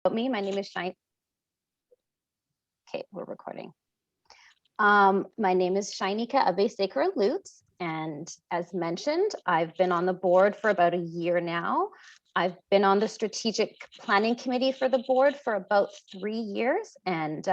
Me, my name is Shine. Okay, we're recording. My name is Shainika Abe Lutz, and as mentioned, I've been on the board for about a year now. I've been on the strategic planning committee for the board for about 3 years and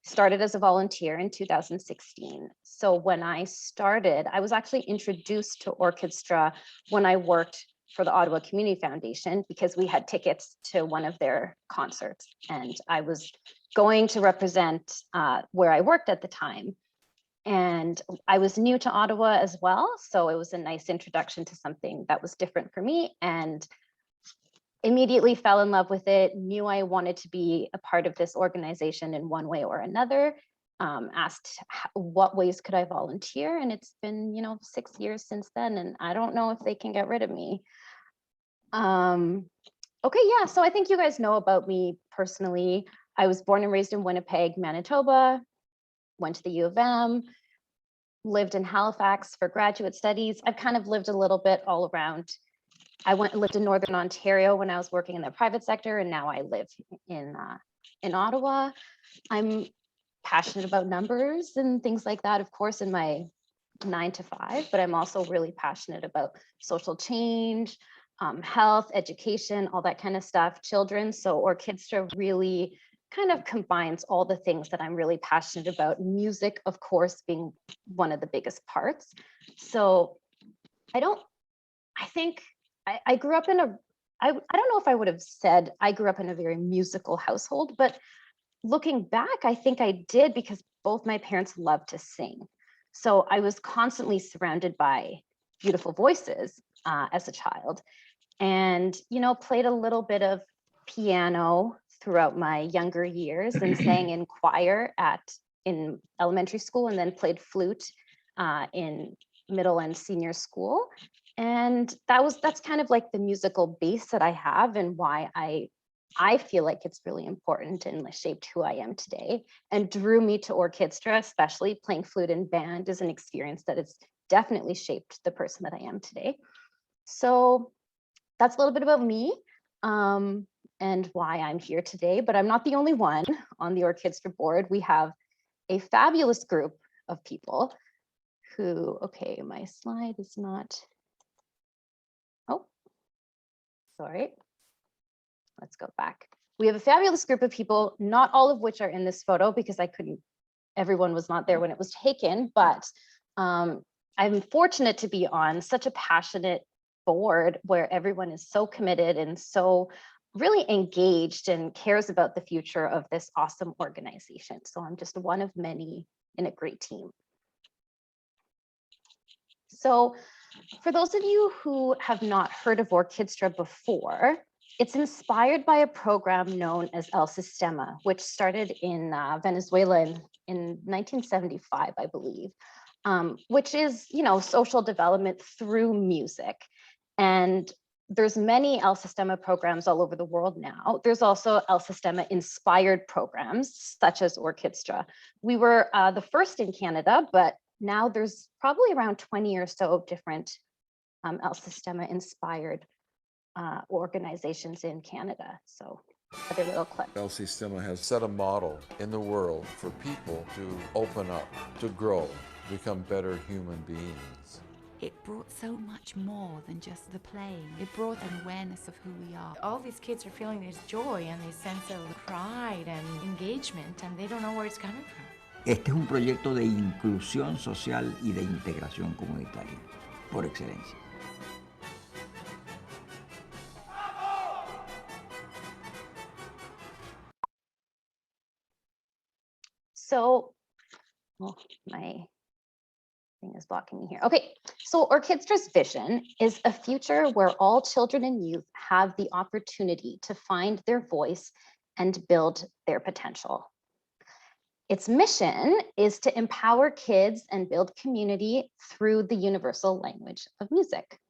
started as a volunteer in 2016. So when I started, I was actually introduced to Orchestra when I worked for the Ottawa Community Foundation because we had tickets to one of their concerts and I was going to represent where I worked at the time. And I was new to Ottawa as well. So it was a nice introduction to something that was different for me and immediately fell in love with it, knew I wanted to be a part of this organization in one way or another, asked what ways could I volunteer? And it's been, 6 years since then, and I don't know if they can get rid of me. Okay, yeah, so I think you guys know about me personally. I was born and raised in Winnipeg, Manitoba, went to the U of M, lived in Halifax for graduate studies. I've kind of lived a little bit all around. I lived in Northern Ontario when I was working in the private sector, and now I live in Ottawa. I'm passionate about numbers and things like that, of course, in my 9 to 5, but I'm also really passionate about social change, health, education, all that kind of stuff, children. So Orchestra really kind of combines all the things that I'm really passionate about, music, of course, being one of the biggest parts. So I grew up in I don't know if I would have said I grew up in a very musical household, but looking back, I think I did because both my parents loved to sing. So I was constantly surrounded by beautiful voices as a child and, played a little bit of piano throughout my younger years and sang in choir in elementary school and then played flute in middle and senior school. And that's kind of like the musical base that I have and why I feel like it's really important and shaped who I am today and drew me to Orchestra, especially playing flute in band is an experience that has definitely shaped the person that I am today. So that's a little bit about me and why I'm here today, but I'm not the only one on the Orchestra board. We have a fabulous group of people who, okay, my slide is not, oh, sorry. Let's go back. We have a fabulous group of people, not all of which are in this photo because everyone was not there when it was taken, but I'm fortunate to be on such a passionate board where everyone is so committed and so really engaged and cares about the future of this awesome organization. So I'm just one of many in a great team. So for those of you who have not heard of Orchestra before, it's inspired by a program known as El Sistema, which started in Venezuela in 1975, I believe, which is, social development through music. And there's many El Sistema programs all over the world now. There's also El Sistema inspired programs, such as Orchestra. We were the first in Canada, but now there's probably around 20 or so different El Sistema inspired organizations in Canada. So other little clip. El Sistema has set a model in the world for people to open up, to grow, become better human beings. It brought so much more than just the playing. It brought an awareness of who we are. All these kids are feeling this joy and this sense of pride and engagement, and they don't know where it's coming from. Este es un proyecto de inclusión social y de integración comunitaria, por excelencia. So, my thing is blocking me here. Okay, so Orchestra's vision is a future where all children and youth have the opportunity to find their voice and build their potential. Its mission is to empower kids and build community through the universal language of music.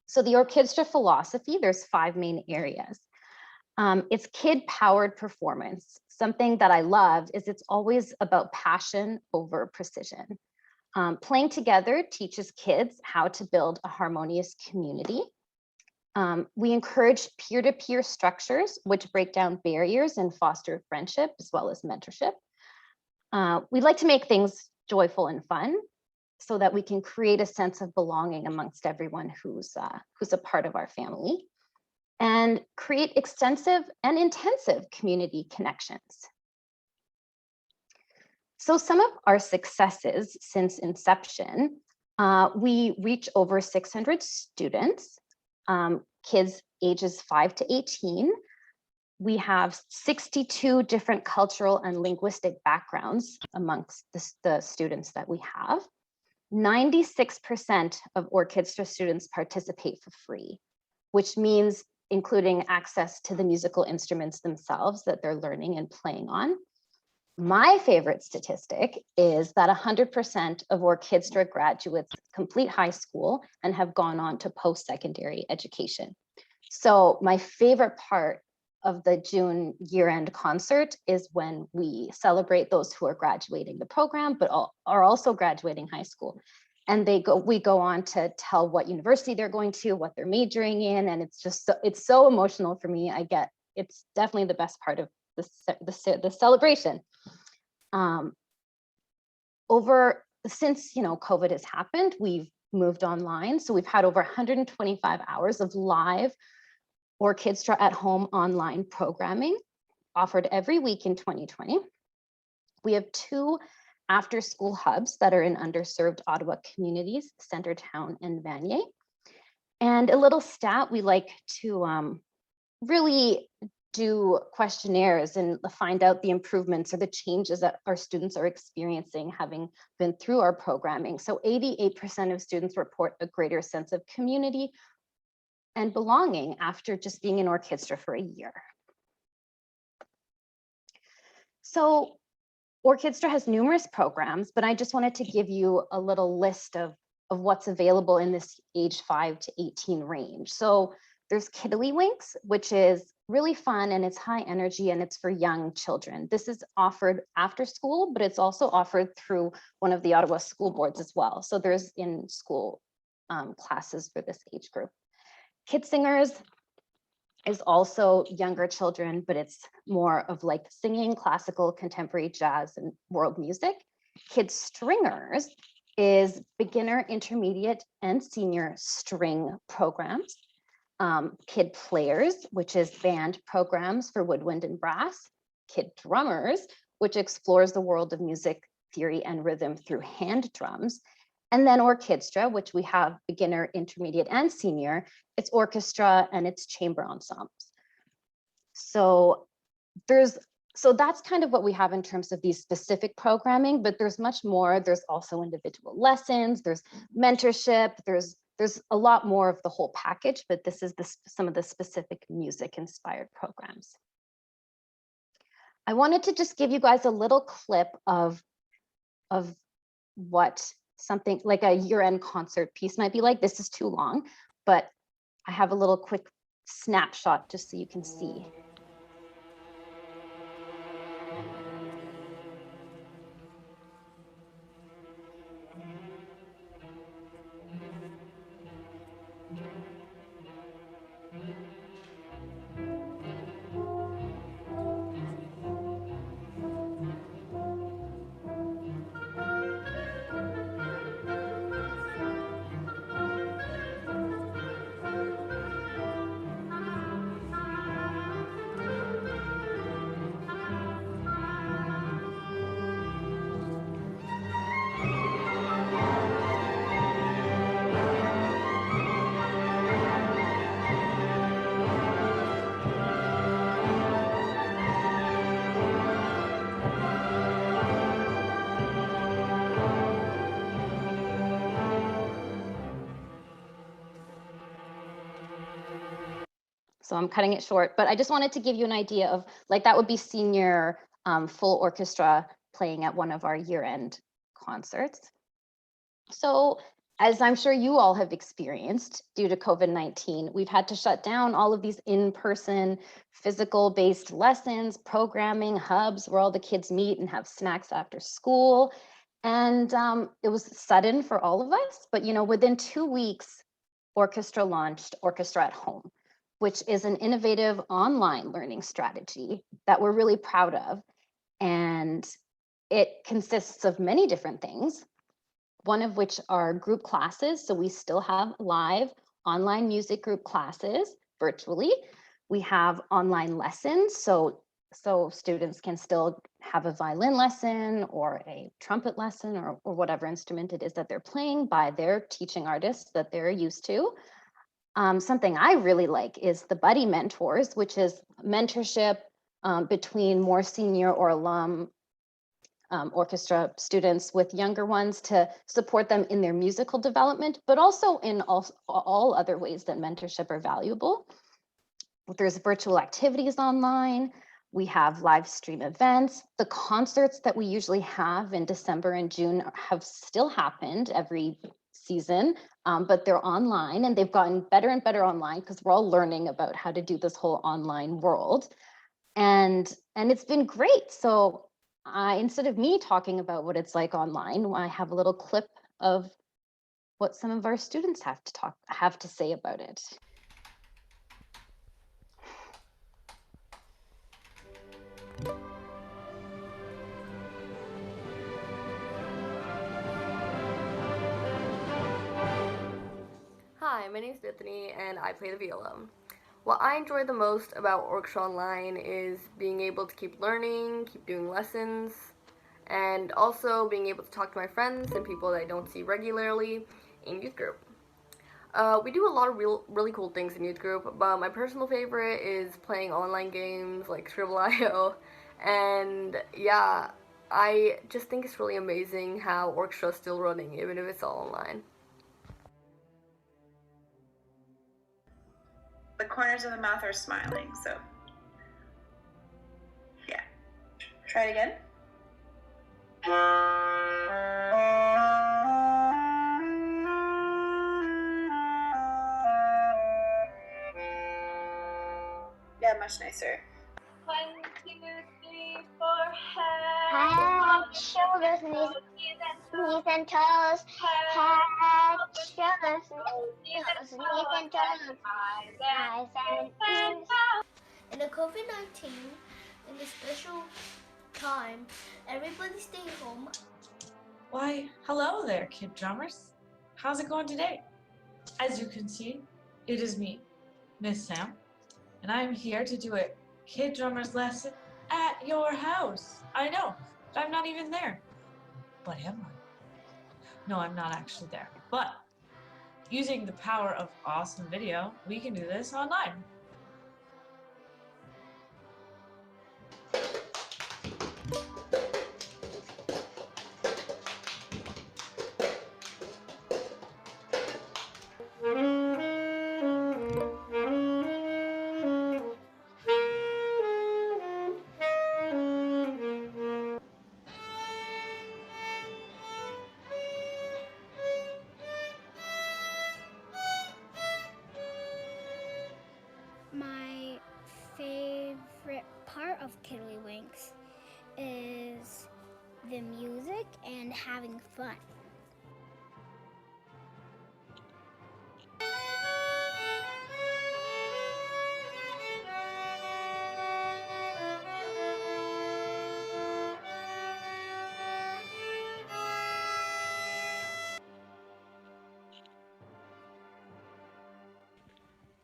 So the Orchestra philosophy, there's 5 main areas. It's kid-powered performance. Something that I loved is it's always about passion over precision. Playing together teaches kids how to build a harmonious community. We encourage peer-to-peer structures, which break down barriers and foster friendship as well as mentorship. We like to make things joyful and fun so that we can create a sense of belonging amongst everyone who's a part of our family, and create extensive and intensive community connections. So some of our successes since inception, we reach over 600 students, kids ages 5 to 18. We have 62 different cultural and linguistic backgrounds amongst the students that we have. 96% of Orchestra students participate for free, which means including access to the musical instruments themselves that they're learning and playing on. My favorite statistic is that 100% of Orchestra graduates complete high school and have gone on to post-secondary education. So my favorite part of the June year-end concert is when we celebrate those who are graduating the program, but are also graduating high school. And we go on to tell what university they're going to, what they're majoring in, and it's so emotional for me. It's definitely the best part of the celebration. Since COVID has happened, we've moved online, so we've had over 125 hours of live Orchestra at home online programming offered every week in 2020. We have 2 after-school hubs that are in underserved Ottawa communities, Centertown and Vanier. And a little stat, we like to really do questionnaires and find out the improvements or the changes that our students are experiencing having been through our programming. So 88% of students report a greater sense of community and belonging after just being in Orchestra for a year. So Orchestra has numerous programs, but I just wanted to give you a little list of what's available in this age 5 to 18 range. So there's Kiddlywinks, which is really fun and it's high energy and it's for young children. This is offered after school, but it's also offered through one of the Ottawa school boards as well. So there's in-school classes for this age group. Kid Singers is also younger children, but it's more of like singing, classical, contemporary, jazz, and world music. Kid Stringers is beginner, intermediate, and senior string programs. Kid Players, which is band programs for woodwind and brass. Kid Drummers, which explores the world of music theory and rhythm through hand drums. And then Orchestra, which we have beginner, intermediate, and senior. It's orchestra and it's chamber ensembles. So that's kind of what we have in terms of these specific programming, but there's much more. There's also individual lessons, there's mentorship, there's a lot more of the whole package, but this is some of the specific music inspired programs. I wanted to just give you guys a little clip of what something like a year-end concert piece might be like. This is too long, but I have a little quick snapshot just so you can see. So I'm cutting it short, but I just wanted to give you an idea of like that would be senior full orchestra playing at one of our year-end concerts. So as I'm sure you all have experienced due to COVID-19, we've had to shut down all of these in-person physical-based lessons, programming, hubs where all the kids meet and have snacks after school. And it was sudden for all of us, but within 2 weeks, orchestra launched Orchestra at Home, which is an innovative online learning strategy that we're really proud of. And it consists of many different things, one of which are group classes. So we still have live online music group classes virtually. We have online lessons. So students can still have a violin lesson or a trumpet lesson or whatever instrument it is that they're playing by their teaching artists that they're used to. Something I really like is the buddy mentors, which is mentorship between more senior or alum orchestra students with younger ones to support them in their musical development, but also in all other ways that mentorship are valuable. There's virtual activities online. We have live stream events. The concerts that we usually have in December and June have still happened every season, but they're online, and they've gotten better and better online because we're all learning about how to do this whole online world. And it's been great. So instead of me talking about what it's like online, I have a little clip of what some of our students have to say about it. Hi, my name is Bethany and I play the viola. What I enjoy the most about Orchestra Online is being able to keep learning, keep doing lessons, and also being able to talk to my friends and people that I don't see regularly in youth group. We do a lot of really cool things in youth group, but my personal favorite is playing online games like Scribble.io, and yeah, I just think it's really amazing how Orchestra is still running, even if it's all online. The corners of the mouth are smiling, so yeah. Try it again. Yeah, much nicer. 1, 2, 3, 4, head, shoulders, knees and toes, head, shoulders, knees and toes, eyes and ears. In the COVID-19, in this special time, everybody stay home. Why, hello there, kid drummers. How's it going today? As you can see, it is me, Miss Sam, and I'm here to do a kid drummers lesson at your house. I know, but I'm not even there. But am I? No, I'm not actually there. But using the power of awesome video, we can do this online. My favorite part of Tiddlywinks is the music and having fun.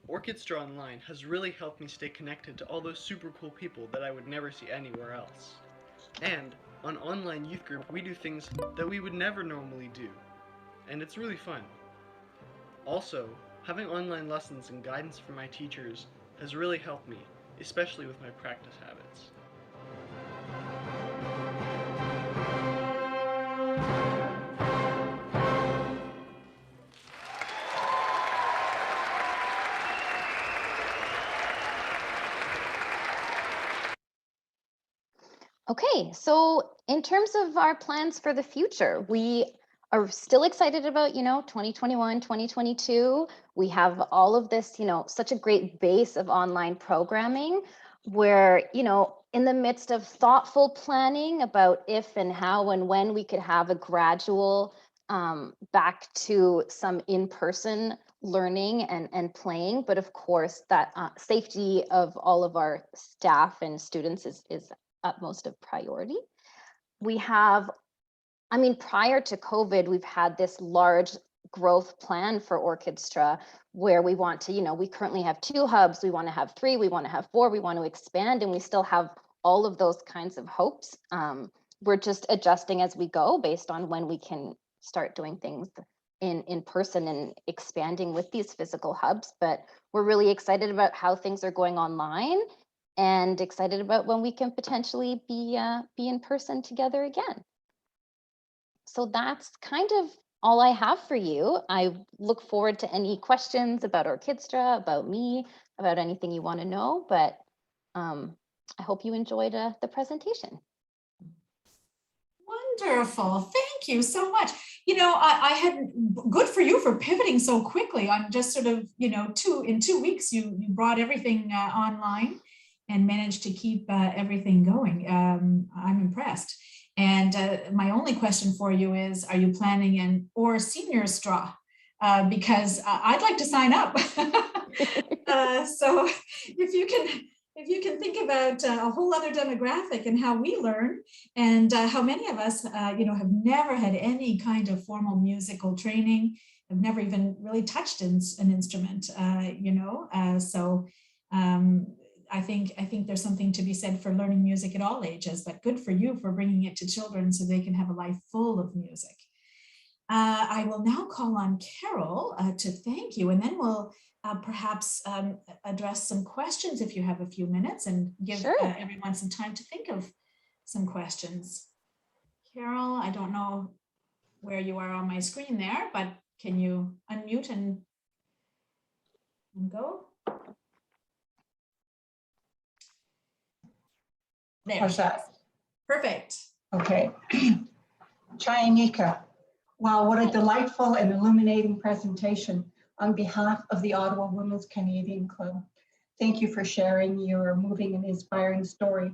Orchestra Online has really helped me stay connected to all those super cool people that I would never see anywhere else. And on online youth group, we do things that we would never normally do, and it's really fun. Also, having online lessons and guidance from my teachers has really helped me, especially with my practice habits. Okay, so in terms of our plans for the future, we are still excited about, 2021, 2022. We have all of this, such a great base of online programming where, in the midst of thoughtful planning about if and how and when we could have a gradual back to some in-person learning and playing, but of course that safety of all of our staff and students is utmost of priority. We have, I mean, prior to COVID, we've had this large growth plan for Orchestra where we want to, we currently have 2 hubs, we want to have 3, we want to have 4, we want to expand, and we still have all of those kinds of hopes. We're just adjusting as we go based on when we can start doing things in person and expanding with these physical hubs. But we're really excited about how things are going online and excited about when we can potentially be in person together again. So that's kind of all I have for you. I look forward to any questions about Orchestra, about me, about anything you want to know, but I hope you enjoyed the presentation. Wonderful. Thank you so much. I had, good for you for pivoting so quickly on just sort of, in 2 weeks, you brought everything online and managed to keep everything going. I'm impressed. And my only question for you is, are you planning an or seniors draw? Because I'd like to sign up. So if you can think about a whole other demographic and how we learn, and how many of us, have never had any kind of formal musical training, have never even really touched an instrument, so I think there's something to be said for learning music at all ages, but good for you for bringing it to children so they can have a life full of music. I will now call on Carol to thank you, and then we'll perhaps address some questions if you have a few minutes, and give everyone some time to think of some questions. Carol, I don't know where you are on my screen there, but can you unmute and go? There. How's that? Perfect. Okay. Chayanika, wow, what a delightful and illuminating presentation on behalf of the Ottawa Women's Canadian Club. Thank you for sharing your moving and inspiring story.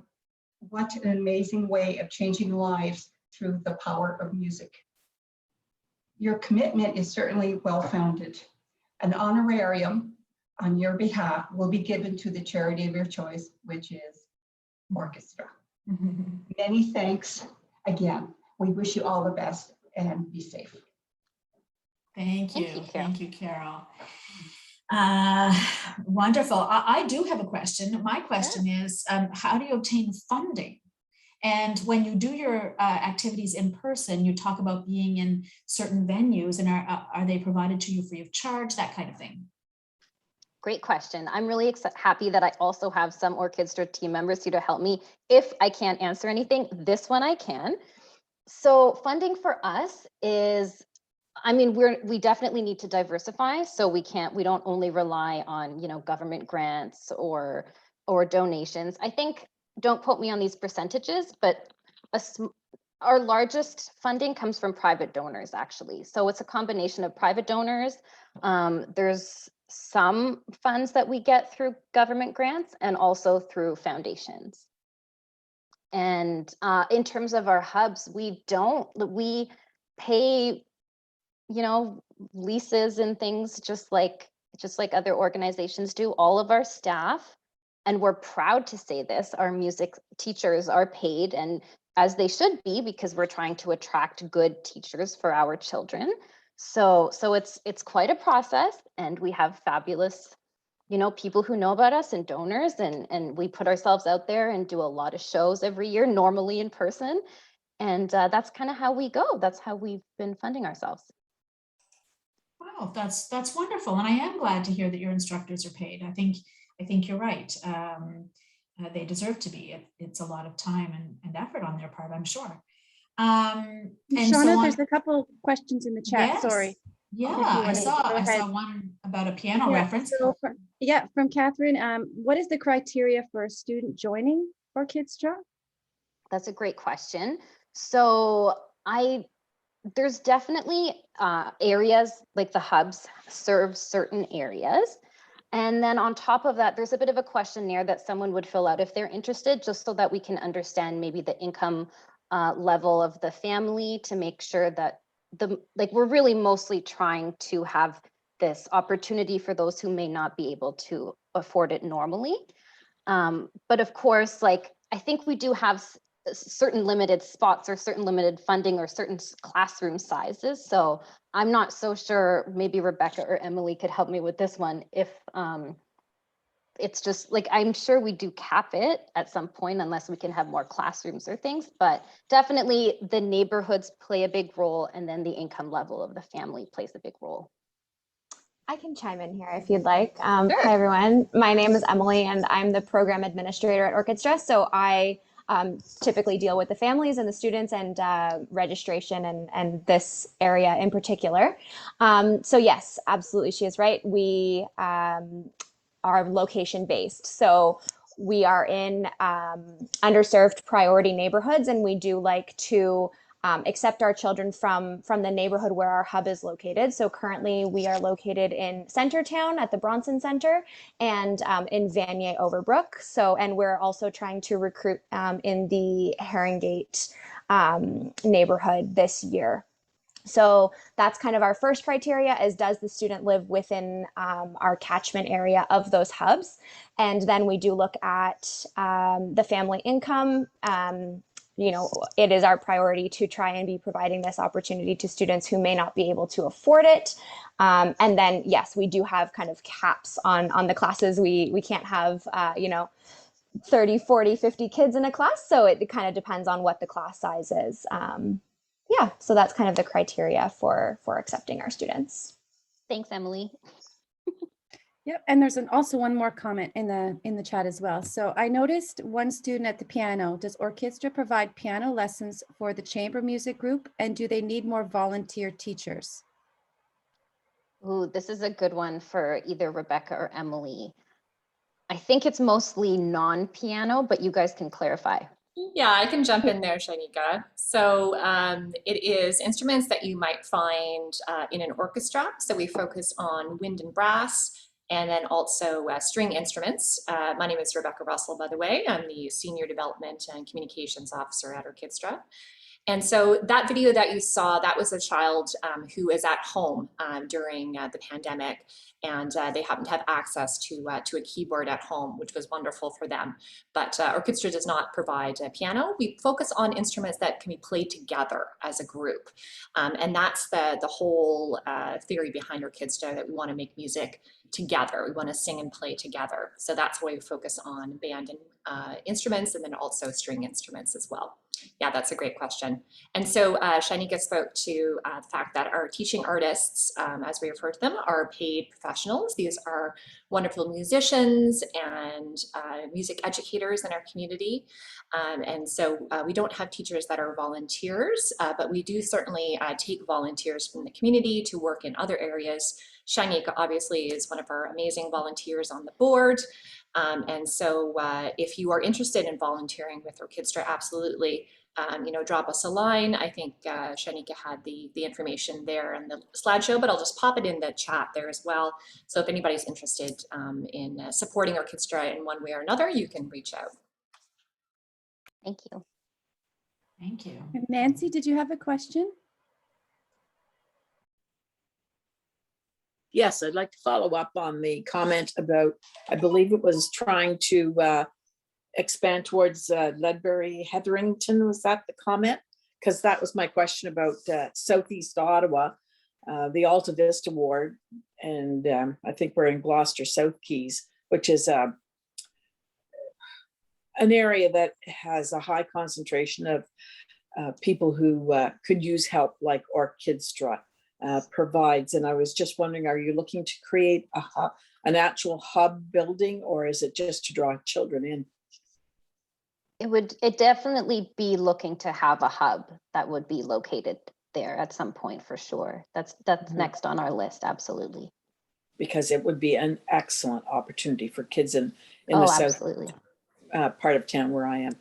What an amazing way of changing lives through the power of music. Your commitment is certainly well-founded. An honorarium on your behalf will be given to the charity of your choice, which is Orchestra. Many thanks again. We wish you all the best and be safe. Thank you. Thank you, Carol. Wonderful. I do have a question. My question is, how do you obtain funding? And when you do your activities in person, you talk about being in certain venues, and are they provided to you free of charge, that kind of thing? Great question. I'm really happy that I also have some Orchestra team members here to help me. If I can't answer anything, this one I can. So funding for us is, I mean, we definitely need to diversify. So we don't only rely on, government grants or donations. I think, don't quote me on these percentages, but our largest funding comes from private donors, actually. So it's a combination of private donors. There's some funds that we get through government grants and also through foundations. And in terms of our hubs, we pay, leases and things just like other organizations do. All of our staff, and we're proud to say this, our music teachers are paid, and as they should be, because we're trying to attract good teachers for our children. So it's quite a process, and we have fabulous, people who know about us and donors, and we put ourselves out there and do a lot of shows every year, normally in person. And that's kind of how we go. That's how we've been funding ourselves. Wow, that's wonderful. And I am glad to hear that your instructors are paid. I think you're right. They deserve to be. It's a lot of time and effort on their part, I'm sure. And Shauna, there's a couple questions in the chat. Yes. Sorry. Yeah, I saw one about a piano reference. So from Catherine, what is the criteria for a student joining Orchestra? That's a great question. So there's definitely areas, like the hubs serve certain areas. And then on top of that, there's a bit of a questionnaire that someone would fill out if they're interested, just so that we can understand maybe the income level of the family, to make sure that we're really mostly trying to have this opportunity for those who may not be able to afford it normally. But of course, like, I think we do have certain limited spots or certain limited funding or certain classroom sizes. So I'm not so sure, maybe Rebecca or Emily could help me with this one. If it's just like, I'm sure we do cap it at some point unless we can have more classrooms or things, but definitely the neighborhoods play a big role, and then the income level of the family plays a big role. I can chime in here if you'd like. Hi, everyone. My name is Emily, and I'm the program administrator at Orchestra. So I typically deal with the families and the students and registration and this area in particular. So yes, absolutely, she is right. We are location based. So we are in underserved priority neighborhoods, and we do like to accept our children from the neighborhood where our hub is located. So currently we are located in Centertown at the Bronson Center and in Vanier Overbrook. So, and we're also trying to recruit in the Haringate neighborhood this year. So that's kind of our first criteria, is does the student live within our catchment area of those hubs? And then we do look at the family income. You know, it is our priority to try and be providing this opportunity to students who may not be able to afford it. And then, yes, we do have kind of caps on the classes. We can't have, you know, 30, 40, 50 kids in a class. So it kind of depends on what the class size is. Yeah, so that's kind of the criteria for accepting our students. Thanks, Emily. Yep, and there's also one more comment in the chat as well. So I noticed one student at the piano. Does Orchestra provide piano lessons for the chamber music group, and do they need more volunteer teachers? Ooh, this is a good one for either Rebecca or Emily. I think it's mostly non-piano, but you guys can clarify. Yeah, I can jump in there, Shanika. So it is instruments that you might find in an orchestra. So we focus on wind and brass, and then also string instruments. My name is Rebecca Russell, by the way. I'm the Senior Development and Communications Officer at Orchestra. And so that video that you saw, that was a child who is at home during the pandemic, and they happen to have access to a keyboard at home, which was wonderful for them. But Orchestra does not provide a piano. We focus on instruments that can be played together as a group. And that's the whole theory behind Orchestra, that we want to make music together. We want to sing and play together. So that's why we focus on band and instruments, and then also string instruments as well. Yeah, that's a great question. And so Shanika spoke to the fact that our teaching artists, as we refer to them, are paid professionals. These are wonderful musicians and music educators in our community. And so we don't have teachers that are volunteers, but we do certainly take volunteers from the community to work in other areas. Shanika obviously is one of our amazing volunteers on the board. And so if you are interested in volunteering with Orchestra, absolutely, you know, drop us a line. I think Shanika had the information there in the slideshow, but I'll just pop it in the chat there as well. So if anybody's interested in supporting Orchestra in one way or another, you can reach out. Thank you. Thank you. Nancy, did you have a question? Yes, I'd like to follow up on the comment about, I believe it was trying to expand towards Ledbury, Hetherington. Was that the comment? Because that was my question about Southeast Ottawa, the Alta Vista Ward. And I think we're in Gloucester South Keys, which is an area that has a high concentration of people who could use help, like Orchestra provides. And I was just wondering, are you looking to create an actual hub building, or is it just to draw children in? It definitely be looking to have a hub that would be located there at some point, for sure. That's next on our list, absolutely. Because it would be an excellent opportunity for kids in the absolutely. South part of town where I am.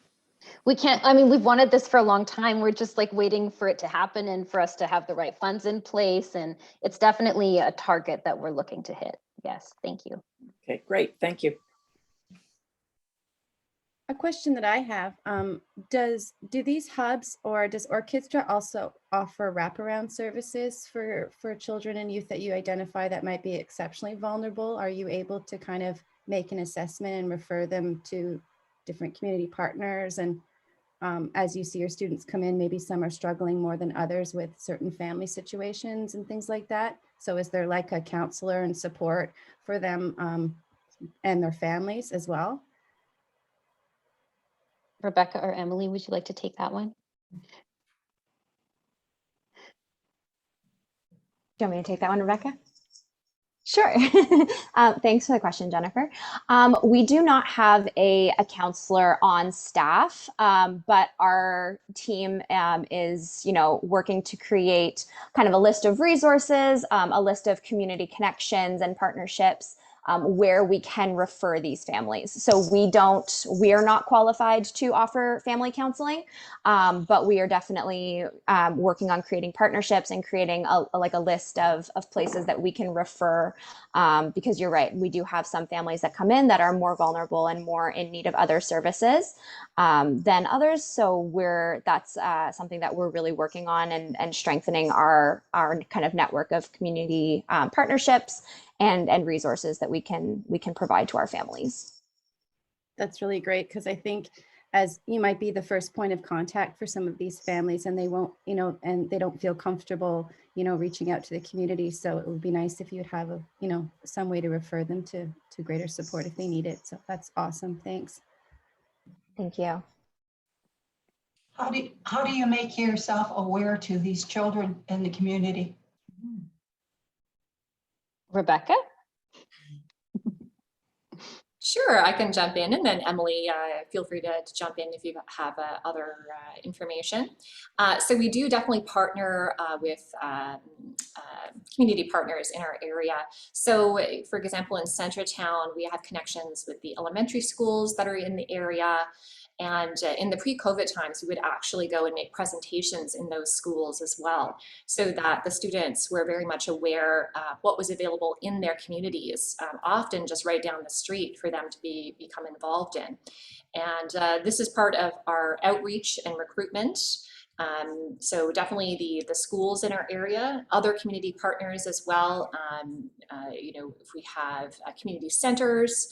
We can't, I mean, we've wanted this for a long time. We're just like waiting for it to happen and for us to have the right funds in place. And it's definitely a target that we're looking to hit. Yes, thank you. Okay, great, thank you. A question that I have, do these hubs or does Orchestra also offer wraparound services for children and youth that you identify that might be exceptionally vulnerable? Are you able to kind of make an assessment and refer them to different community partners? And as you see your students come in, maybe some are struggling more than others with certain family situations and things like that. So is there like a counselor and support for them and their families as well? Rebecca or Emily, would you like to take that one? Do you want me to take that one, Rebecca? Sure. Thanks for the question, Jennifer. We do not have a counselor on staff, but our team is, working to create kind of a list of resources, a list of community connections and partnerships where we can refer these families. So we are not qualified to offer family counseling, but we are definitely working on creating partnerships and creating a list of places that we can refer, because you're right, we do have some families that come in that are more vulnerable and more in need of other services than others. So that's something that we're really working on and strengthening our kind of network of community partnerships and resources that we can provide to our families. That's really great, because I think as you might be the first point of contact for some of these families, and they won't, and they don't feel comfortable, reaching out to the community. So it would be nice if you'd have some way to refer them to greater support if they need it. So that's awesome. Thanks. Thank you. How do you make yourself aware to these children in the community? Rebecca? Sure, I can jump in, and then Emily, feel free to jump in if you have other information. So we do definitely partner with community partners in our area. So for example, in Centretown, we have connections with the elementary schools that are in the area. And in the pre-COVID times, we would actually go and make presentations in those schools as well, so that the students were very much aware of what was available in their communities, often just right down the street for them to become involved in. And this is part of our outreach and recruitment. So definitely the schools in our area, other community partners as well. If we have community centers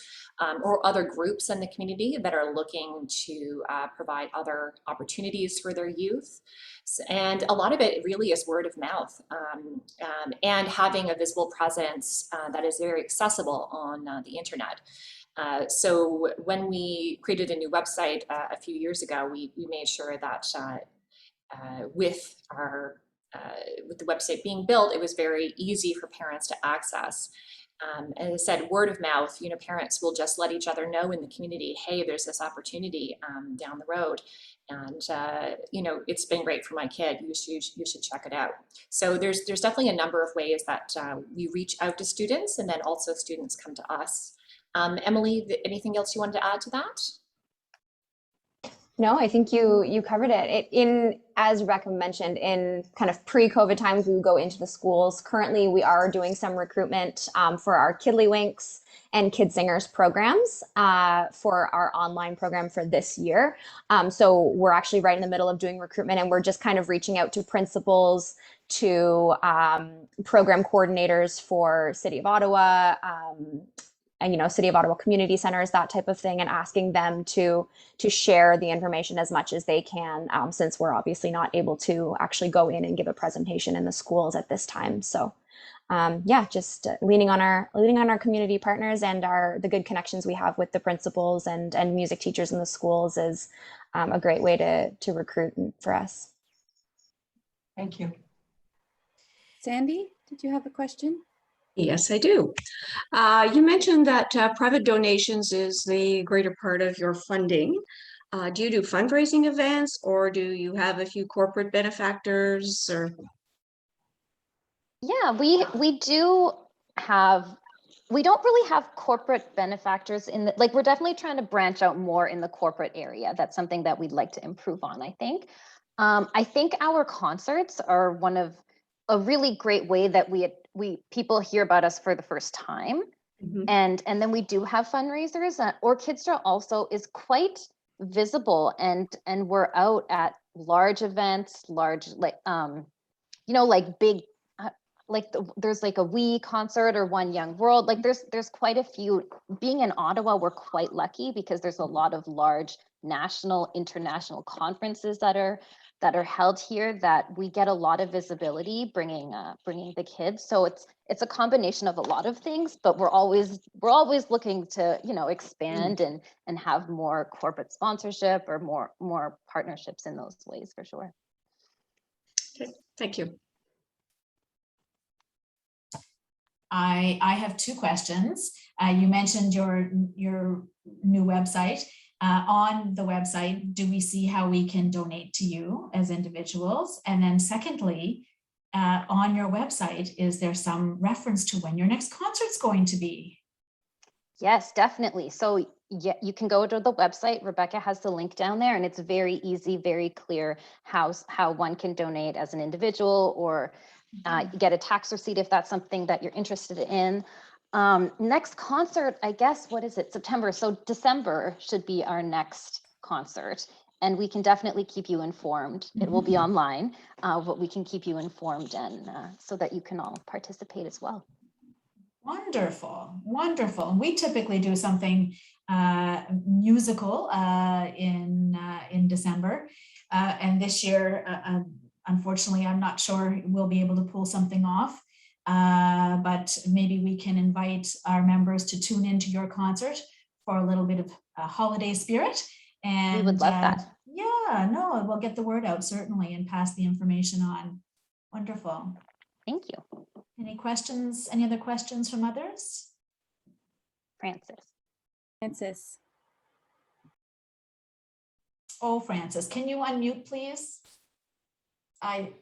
or other groups in the community that are looking to provide other opportunities for their youth. And a lot of it really is word of mouth and having a visible presence that is very accessible on the internet. So when we created a new website a few years ago, we made sure that with the website being built, it was very easy for parents to access. As I said, word of mouth, parents will just let each other know in the community, hey, there's this opportunity down the road. And, it's been great for my kid. You should check it out. So there's definitely a number of ways that we reach out to students, and then also students come to us. Emily, anything else you wanted to add to that? No, I think you covered it. As Rebecca mentioned, in kind of pre-COVID times, we would go into the schools. Currently, we are doing some recruitment for our Kiddlywinks and Kid Singers programs for our online program for this year. So we're actually right in the middle of doing recruitment, and we're just kind of reaching out to principals, to program coordinators for City of Ottawa, and City of Ottawa community centers, that type of thing, and asking them to share the information as much as they can, since we're obviously not able to actually go in and give a presentation in the schools at this time. So just leaning on our community partners and the good connections we have with the principals and music teachers in the schools is a great way to recruit for us. Thank you. Sandy, did you have a question? Yes, I do. You mentioned that private donations is the greater part of your funding. Do you do fundraising events, or do you have a few corporate benefactors? Or Yeah, we don't really have corporate benefactors we're definitely trying to branch out more in the corporate area. That's something that we'd like to improve on, I think. I think our concerts are one of a really great way that people hear about us for the first time. Mm-hmm. And then we do have fundraisers. Orchestra also is quite visible, and we're out at large events, large, like, you know, like big, there's like a We concert or One Young World. Like there's quite a few. Being in Ottawa, we're quite lucky because there's a lot of large national, international conferences that are held here, that we get a lot of visibility bringing the kids. So it's a combination of a lot of things, but we're always looking to, you know, expand and have more corporate sponsorship or more partnerships in those ways, for sure. Okay, thank you. I have two questions. You mentioned your new website. On the website, do we see how we can donate to you as individuals? And then secondly, on your website, is there some reference to when your next concert's going to be? Yes, definitely. So yeah, you can go to the website. Rebecca has the link down there, and it's very easy, very clear how one can donate as an individual, or get a tax receipt if that's something that you're interested in. Next concert, I guess, what is it? September. So December should be our next concert, and we can definitely keep you informed. It will be online, but we can keep you informed, and so that you can all participate as well. Wonderful, wonderful. And we typically do something musical in December, and this year, unfortunately, I'm not sure we'll be able to pull something off. But maybe we can invite our members to tune into your concert for a little bit of holiday spirit. And we would love that. Yeah, no, we'll get the word out certainly and pass the information on. Wonderful. Thank you. Any questions? Any other questions from others? Francis. Oh, Francis, can you unmute, please?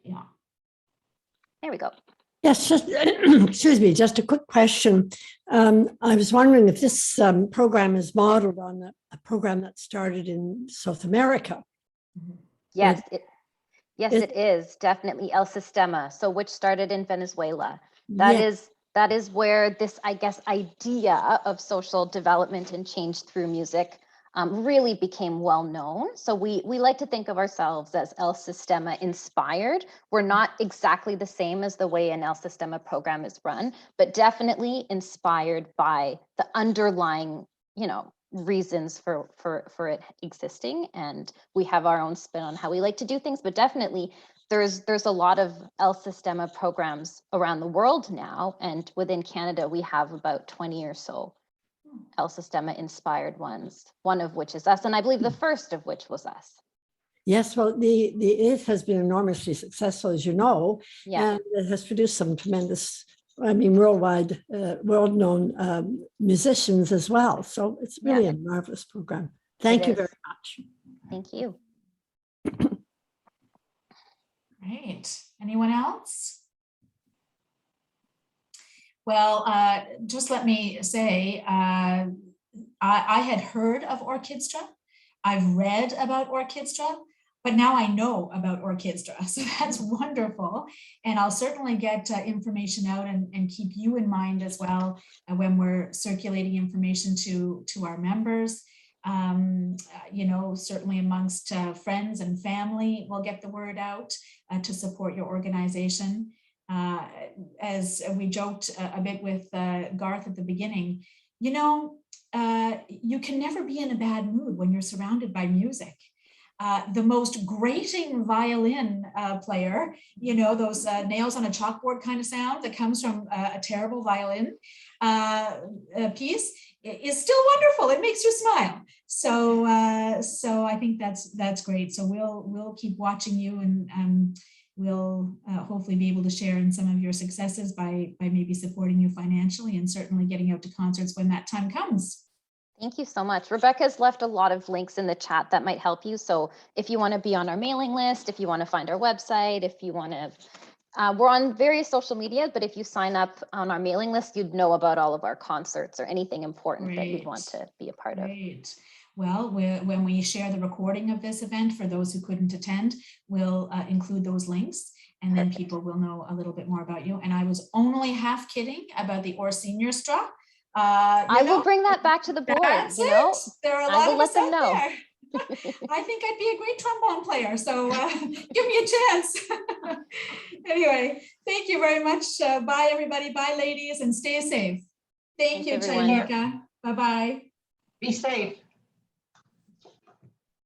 Yeah. There we go. Yes, just excuse me, just a quick question. I was wondering if this program is modeled on a program that started in South America. Yes, it is definitely El Sistema. So which started in Venezuela. That is where this, I guess, idea of social development and change through music really became well known. So we like to think of ourselves as El Sistema inspired. We're not exactly the same as the way an El Sistema program is run, but definitely inspired by the underlying, you know, reasons for it existing. And we have our own spin on how we like to do things, but definitely there's a lot of El Sistema programs around the world now. And within Canada, we have about 20 or so El Sistema inspired ones, one of which is us, and I believe the first of which was us. Yes, well, it has been enormously successful, as you know, and it has produced some tremendous, I mean, worldwide, world-known musicians as well. So it's really a marvelous program. Thank you very much. Thank you. Great. Anyone else? Well, just let me say, I had heard of Orchestra. I've read about Orchestra, but now I know about Orchestra. So that's wonderful. And I'll certainly get information out and keep you in mind as well when we're circulating information to our members. You know, certainly amongst friends and family, we'll get the word out to support your organization. As we joked a bit with Garth at the beginning, you know, you can never be in a bad mood when you're surrounded by music. The most grating violin player, you know, those nails on a chalkboard kind of sound that comes from a terrible violin piece is still wonderful. It makes you smile. So, so I think that's great. So we'll keep watching you, and we'll hopefully be able to share in some of your successes by maybe supporting you financially, and certainly getting out to concerts when that time comes. Thank you so much. Rebecca's left a lot of links in the chat that might help you. So if you want to be on our mailing list, if you want to find our website, if you want to, we're on various social media, but if you sign up on our mailing list, you'd know about all of our concerts or anything important that you'd want to be a part of. Well, when we share the recording of this event, for those who couldn't attend, we'll include those links, and then people will know a little bit more about you. And I was only half kidding about the Orchestra. I will bring that back to the board. You know, there are a I lot will of let us them out know. there. I think I'd be a great trombone player. So give me a chance. Anyway, thank you very much. Bye, everybody. Bye, ladies, and stay safe. Thank Thanks, you, everyone. Chayanika. Bye-bye. Be safe.